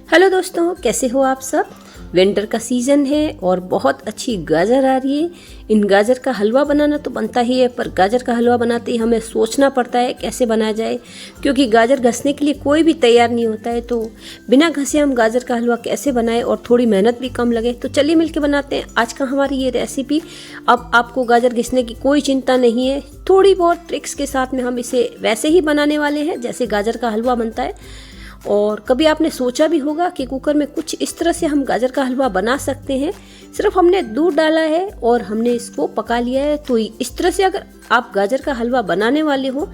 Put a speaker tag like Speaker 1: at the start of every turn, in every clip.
Speaker 1: Hello दोस्तों, कैसे हो आप सब। विंटर का सीज़न है और बहुत अच्छी गाजर आ रही है। इन गाजर का हलवा बनाना तो बनता ही है, पर गाजर का हलवा बनाते ही हमें सोचना पड़ता है कैसे बनाया जाए, क्योंकि गाजर घसने के लिए कोई भी तैयार नहीं होता है। तो बिना घसे हम गाजर का हलवा कैसे बनाएं और थोड़ी मेहनत भी कम लगे। तो चलिए मिलकर बनाते हैं आज का हमारी ये रेसिपी। अब आपको गाजर घिसने की कोई चिंता नहीं है, थोड़ी बहुत ट्रिक्स के साथ में हम इसे वैसे ही बनाने वाले हैं जैसे गाजर का हलवा बनता है। और कभी आपने सोचा भी होगा कि कुकर में कुछ इस तरह से हम गाजर का हलवा बना सकते हैं। सिर्फ हमने दूध डाला है और हमने इसको पका लिया है। तो इस तरह से अगर आप गाजर का हलवा बनाने वाले हो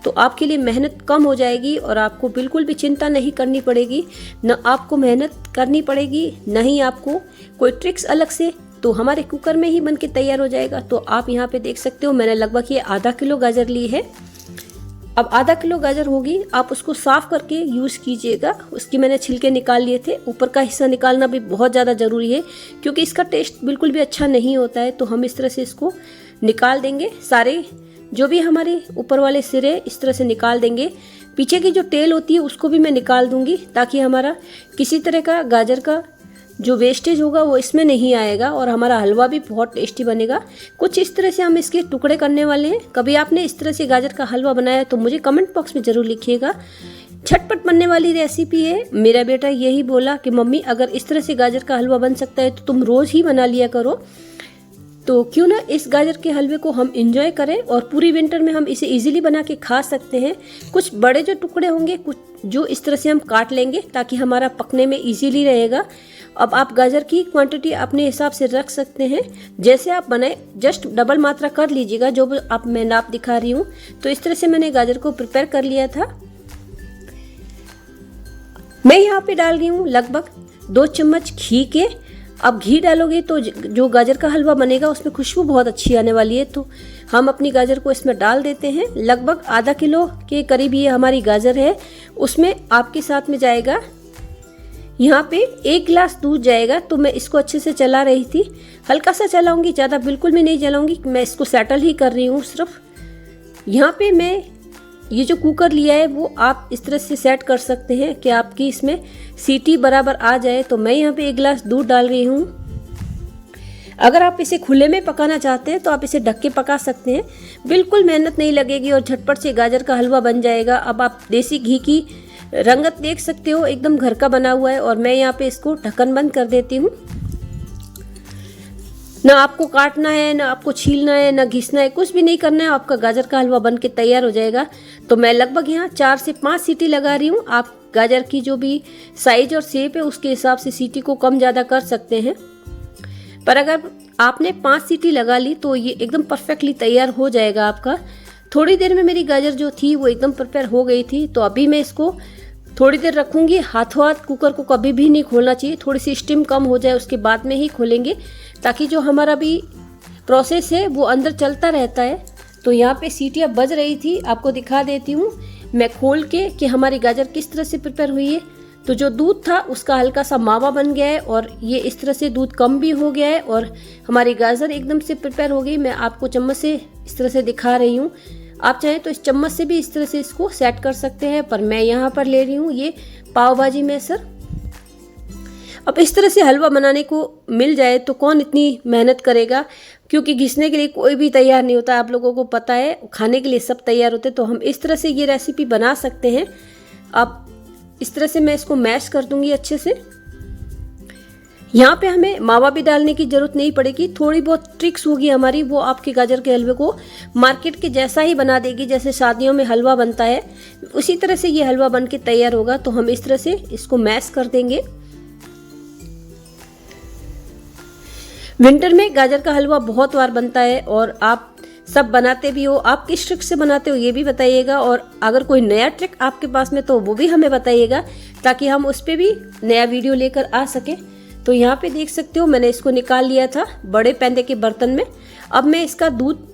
Speaker 1: तो आपके लिए मेहनत कम हो जाएगी और आपको बिल्कुल भी चिंता नहीं करनी पड़ेगी। न आपको मेहनत करनी पड़ेगी, न ही आपको कोई ट्रिक्स अलग से। तो हमारे कुकर में ही बन के तैयार हो जाएगा। तो आप यहाँ पे देख सकते हो, मैंने लगभग ये आधा किलो गाजर ली है। अब आधा किलो गाजर होगी, आप उसको साफ करके यूज़ कीजिएगा। उसकी मैंने छिलके निकाल लिए थे। ऊपर का हिस्सा निकालना भी बहुत ज़्यादा ज़रूरी है, क्योंकि इसका टेस्ट बिल्कुल भी अच्छा नहीं होता है। तो हम इस तरह से इसको निकाल देंगे। सारे जो भी हमारे ऊपर वाले सिरे इस तरह से निकाल देंगे। पीछे की जो टेल होती है उसको भी मैं निकाल दूंगी, ताकि हमारा किसी तरह का गाजर का जो वेस्टेज होगा वो इसमें नहीं आएगा और हमारा हलवा भी बहुत टेस्टी बनेगा। कुछ इस तरह से हम इसके टुकड़े करने वाले हैं। कभी आपने इस तरह से गाजर का हलवा बनाया है तो मुझे कमेंट बॉक्स में ज़रूर लिखिएगा। झटपट बनने वाली रेसिपी है। मेरा बेटा यही बोला कि मम्मी, अगर इस तरह से गाजर का हलवा बन सकता है तो तुम रोज़ ही बना लिया करो। तो क्यों ना इस गाजर के हलवे को हम इंजॉय करें और पूरी विंटर में हम इसे इजीली बना के खा सकते हैं। कुछ बड़े जो टुकड़े होंगे, कुछ जो इस तरह से हम काट लेंगे ताकि हमारा पकने में इजीली रहेगा। अब आप गाजर की क्वांटिटी अपने हिसाब से रख सकते हैं, जैसे आप बनाए जस्ट डबल मात्रा कर लीजिएगा, जो आप मैं नाप दिखा रही हूँ। तो इस तरह से मैंने गाजर को प्रिपेयर कर लिया था। मैं यहाँ पे डाल रही हूँ लगभग 2 चम्मच घी के। अब घी डालोगे तो जो गाजर का हलवा बनेगा उसमें खुशबू बहुत अच्छी आने वाली है। तो हम अपनी गाजर को इसमें डाल देते हैं। लगभग आधा किलो के करीब ये हमारी गाजर है। उसमें आपके साथ में जाएगा यहाँ पे 1 गिलास दूध जाएगा। तो मैं इसको अच्छे से चला रही थी, हल्का सा चलाऊंगी, ज़्यादा बिल्कुल भी नहीं चलाऊंगी। मैं इसको सेटल ही कर रही हूँ सिर्फ। यहाँ पे मैं ये जो कुकर लिया है वो आप इस तरह से सेट कर सकते हैं कि आपकी इसमें सीटी बराबर आ जाए। तो मैं यहाँ पे 1 गिलास दूध डाल रही हूँ। अगर आप इसे खुले में पकाना चाहते हैं तो आप इसे ढक के पका सकते हैं। बिल्कुल मेहनत नहीं लगेगी और झटपट से गाजर का हलवा बन जाएगा। अब आप देसी घी की रंगत देख सकते हो, एकदम घर का बना हुआ है। और मैं यहाँ पे इसको ढक्कन बंद कर देती हूँ। ना आपको काटना है, ना आपको छीलना है, ना घिसना है, कुछ भी नहीं करना है। आपका गाजर का हलवा बन के तैयार हो जाएगा। तो मैं लगभग यहाँ 4 से 5 सीटी लगा रही हूँ। आप गाजर की जो भी साइज और शेप है उसके हिसाब से सीटी को कम ज़्यादा कर सकते हैं। पर अगर आपने 5 सीटी लगा ली तो ये एकदम परफेक्टली तैयार हो जाएगा आपका। थोड़ी देर में मेरी गाजर जो थी वो एकदम प्रिपेयर हो गई थी। तो अभी मैं इसको थोड़ी देर रखूंगी। हाथों हाथ कुकर को कभी भी नहीं खोलना चाहिए। थोड़ी सी स्टीम कम हो जाए उसके बाद में ही खोलेंगे, ताकि जो हमारा भी प्रोसेस है वो अंदर चलता रहता है। तो यहाँ पे सीटियाँ बज रही थी, आपको दिखा देती हूँ मैं खोल के कि हमारी गाजर किस तरह से प्रिपेयर हुई है। तो जो दूध था उसका हल्का सा मावा बन गया है और ये इस तरह से दूध कम भी हो गया है और हमारी गाजर एकदम से प्रिपेयर हो गई। मैं आपको चम्मच से इस तरह से दिखा रही हूँ। आप चाहें तो इस चम्मच से भी इस तरह से इसको सेट कर सकते हैं, पर मैं यहाँ पर ले रही हूँ ये पाव भाजी मैसर। अब इस तरह से हलवा बनाने को मिल जाए तो कौन इतनी मेहनत करेगा, क्योंकि घिसने के लिए कोई भी तैयार नहीं होता। आप लोगों को पता है, खाने के लिए सब तैयार होते हैं। तो हम इस तरह से ये रेसिपी बना सकते हैं। अब इस तरह से मैं इसको मैश कर दूंगी अच्छे से। यहाँ पे हमें मावा भी डालने की जरूरत नहीं पड़ेगी। थोड़ी बहुत ट्रिक्स होगी हमारी, वो आपके गाजर के हलवे को मार्केट के जैसा ही बना देगी। जैसे शादियों में हलवा बनता है उसी तरह से ये हलवा बन के तैयार होगा। तो हम इस तरह से इसको मैश कर देंगे। विंटर में गाजर का हलवा बहुत बार बनता है और आप सब बनाते भी हो। आप किस ट्रिक से बनाते हो ये भी बताइएगा, और अगर कोई नया ट्रिक आपके पास में तो वो भी हमें बताइएगा, ताकि हम उस पर भी नया वीडियो लेकर आ सकें। तो यहाँ पे देख सकते हो मैंने इसको निकाल लिया था बड़े पैंदे के बर्तन में। अब मैं इसका दूध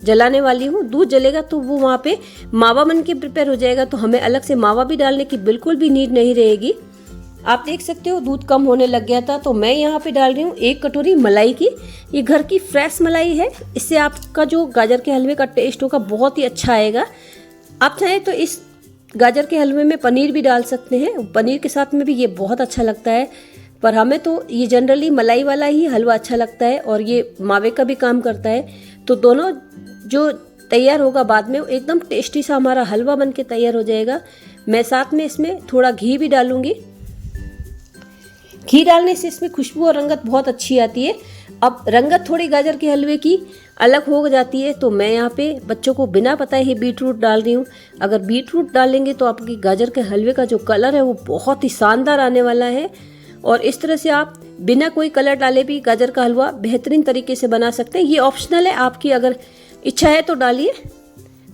Speaker 1: जलाने वाली हूँ। दूध जलेगा तो वो वहाँ पे मावा बन के प्रिपेयर हो जाएगा। तो हमें अलग से मावा भी डालने की बिल्कुल भी नीड नहीं रहेगी। आप देख सकते हो दूध कम होने लग गया था। तो मैं यहाँ पे डाल रही हूँ 1 कटोरी मलाई की। ये घर की फ्रेश मलाई है। इससे आपका जो गाजर के हलवे का टेस्ट होगा बहुत ही अच्छा आएगा। आप चाहें तो इस गाजर के हलवे में पनीर भी डाल सकते हैं, पनीर के साथ में भी ये बहुत अच्छा लगता है। पर हमें तो ये जनरली मलाई वाला ही हलवा अच्छा लगता है और ये मावे का भी काम करता है। तो दोनों जो तैयार होगा बाद में एकदम टेस्टी सा हमारा हलवा बन के तैयार हो जाएगा। मैं साथ में इसमें थोड़ा घी भी डालूंगी। घी डालने से इसमें खुशबू और रंगत बहुत अच्छी आती है। अब रंगत थोड़ी गाजर के हलवे की अलग हो जाती है, तो मैं यहाँ पे बच्चों को बिना बताए ही बीट रूट डाल रही हूँ। अगर बीट रूट डालेंगे तो आपकी गाजर के हलवे का जो कलर है वो बहुत ही शानदार आने वाला है। और इस तरह से आप बिना कोई कलर डाले भी गाजर का हलवा बेहतरीन तरीके से बना सकते हैं। ये ऑप्शनल है, आपकी अगर इच्छा है तो डालिए,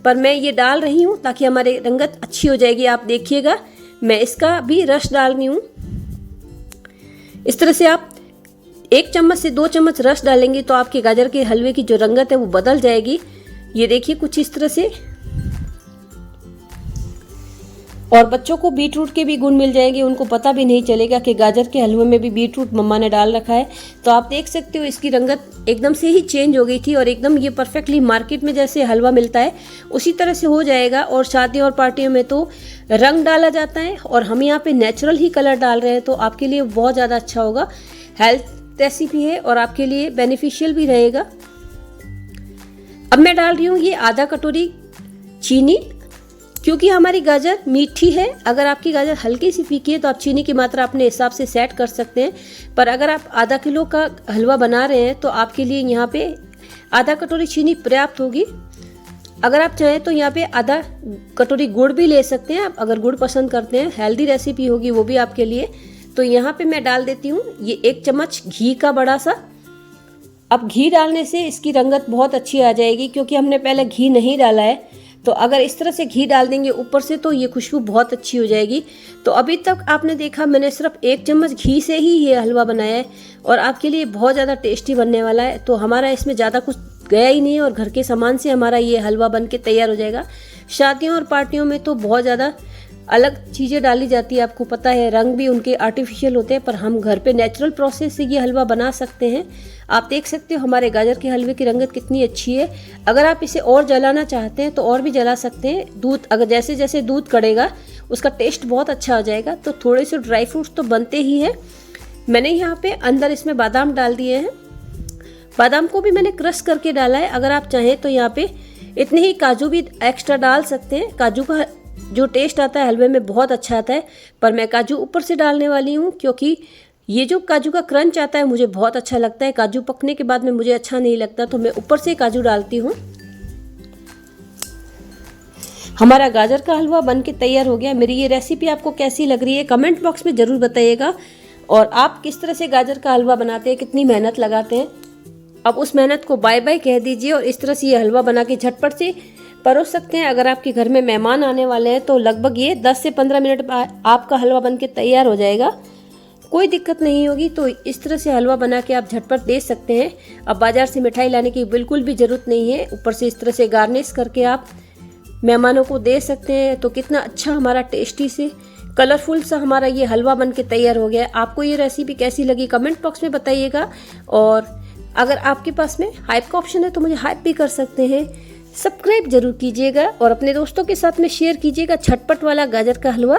Speaker 1: पर मैं ये डाल रही हूँ ताकि हमारे रंगत अच्छी हो जाएगी। आप देखिएगा, मैं इसका भी रस डाल रही हूँ। इस तरह से आप 1 चम्मच से 2 चम्मच रस डालेंगे तो आपके गाजर के हलवे की जो रंगत है वो बदल जाएगी। ये देखिए कुछ इस तरह से। और बच्चों को बीट रूट के भी गुण मिल जाएंगे, उनको पता भी नहीं चलेगा कि गाजर के हलवे में भी बीट रूट मम्मा ने डाल रखा है। तो आप देख सकते हो इसकी रंगत एकदम से ही चेंज हो गई थी और एकदम ये परफेक्टली मार्केट में जैसे हलवा मिलता है उसी तरह से हो जाएगा। और शादी और पार्टियों में तो रंग डाला जाता है और हम यहाँ पे नेचुरल ही कलर डाल रहे हैं, तो आपके लिए बहुत ज़्यादा अच्छा होगा। हेल्थ रेसिपी है और आपके लिए बेनिफिशियल भी रहेगा। अब मैं डाल रही हूँ ये आधा कटोरी चीनी, क्योंकि हमारी गाजर मीठी है। अगर आपकी गाजर हल्की सी फीकी है तो आप चीनी की मात्रा अपने हिसाब से सेट कर सकते हैं, पर अगर आप आधा किलो का हलवा बना रहे हैं तो आपके लिए यहाँ पे आधा कटोरी चीनी पर्याप्त होगी। अगर आप चाहें तो यहाँ पे आधा कटोरी गुड़ भी ले सकते हैं, आप अगर गुड़ पसंद करते हैं। हेल्दी रेसिपी होगी वो भी आपके लिए। तो यहाँ पे मैं डाल देती हूँ ये 1 चम्मच घी का बड़ा सा। अब घी डालने से इसकी रंगत बहुत अच्छी आ जाएगी, क्योंकि हमने पहले घी नहीं डाला है। तो अगर इस तरह से घी डाल देंगे ऊपर से तो ये खुशबू बहुत अच्छी हो जाएगी। तो अभी तक आपने देखा मैंने सिर्फ 1 चम्मच घी से ही ये हलवा बनाया है और आपके लिए बहुत ज़्यादा टेस्टी बनने वाला है। तो हमारा इसमें ज़्यादा कुछ गया ही नहीं है और घर के सामान से हमारा ये हलवा बन के तैयार हो जाएगा। शादियों और पार्टियों में तो बहुत ज़्यादा अलग चीज़ें डाली जाती है, आपको पता है, रंग भी उनके आर्टिफिशियल होते हैं, पर हम घर पे नेचुरल प्रोसेस से ये हलवा बना सकते हैं। आप देख सकते हो हमारे गाजर के हलवे की रंगत कितनी अच्छी है। अगर आप इसे और जलाना चाहते हैं तो और भी जला सकते हैं। दूध अगर जैसे जैसे दूध कड़ेगा उसका टेस्ट बहुत अच्छा हो जाएगा। तो थोड़े से ड्राई फ्रूट्स तो बनते ही हैं। मैंने यहाँ पे अंदर इसमें बादाम डाल दिए हैं। बादाम को भी मैंने क्रश करके डाला है। अगर आप चाहें तो यहाँ पे इतने ही काजू भी एक्स्ट्रा डाल सकते हैं। काजू का जो टेस्ट आता है हलवे में बहुत अच्छा आता है, पर मैं काजू ऊपर से डालने वाली हूँ, क्योंकि ये जो काजू का क्रंच आता है मुझे बहुत अच्छा लगता है। काजू पकने के बाद में मुझे अच्छा नहीं लगता, तो मैं ऊपर से काजू डालती हूँ। हमारा गाजर का हलवा बन के तैयार हो गया। मेरी ये रेसिपी आपको कैसी लग रही है कमेंट बॉक्स में ज़रूर बताइएगा। और आप किस तरह से गाजर का हलवा बनाते हैं, कितनी मेहनत लगाते हैं। अब उस मेहनत को बाय बाय कह दीजिए और इस तरह से ये हलवा बना के झटपट से परोस सकते हैं। अगर आपके घर में मेहमान आने वाले हैं तो लगभग ये 10 से 15 मिनट बाद आपका हलवा बन के तैयार हो जाएगा, कोई दिक्कत नहीं होगी। तो इस तरह से हलवा बना के आप झटपट दे सकते हैं। अब बाज़ार से मिठाई लाने की बिल्कुल भी ज़रूरत नहीं है। ऊपर से इस तरह से गार्निश करके आप मेहमानों को दे सकते हैं। तो कितना अच्छा हमारा टेस्टी से कलरफुल सा हमारा ये हलवा बन के तैयार हो गया। आपको ये रेसिपी कैसी लगी कमेंट बॉक्स में बताइएगा। और अगर आपके पास में हाइप का ऑप्शन है तो मुझे हाइप भी कर सकते हैं। सब्सक्राइब जरूर कीजिएगा और अपने दोस्तों के साथ में शेयर कीजिएगा झटपट वाला गाजर का हलवा।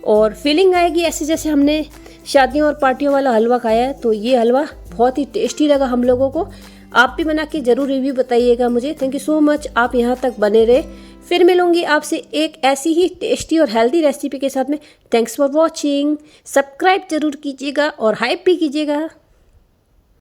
Speaker 1: और फीलिंग आएगी ऐसे जैसे हमने शादियों और पार्टियों वाला हलवा खाया है। तो ये हलवा बहुत ही टेस्टी लगा हम लोगों को। आप भी बना के ज़रूर रिव्यू बताइएगा मुझे। थैंक यू सो मच, आप यहाँ तक बने रहे। फिर मिलूंगी आपसे एक ऐसी ही टेस्टी और हेल्दी रेसिपी के साथ में। Thanks for watching. सब्सक्राइब जरूर कीजिएगा और हाइप भी कीजिएगा।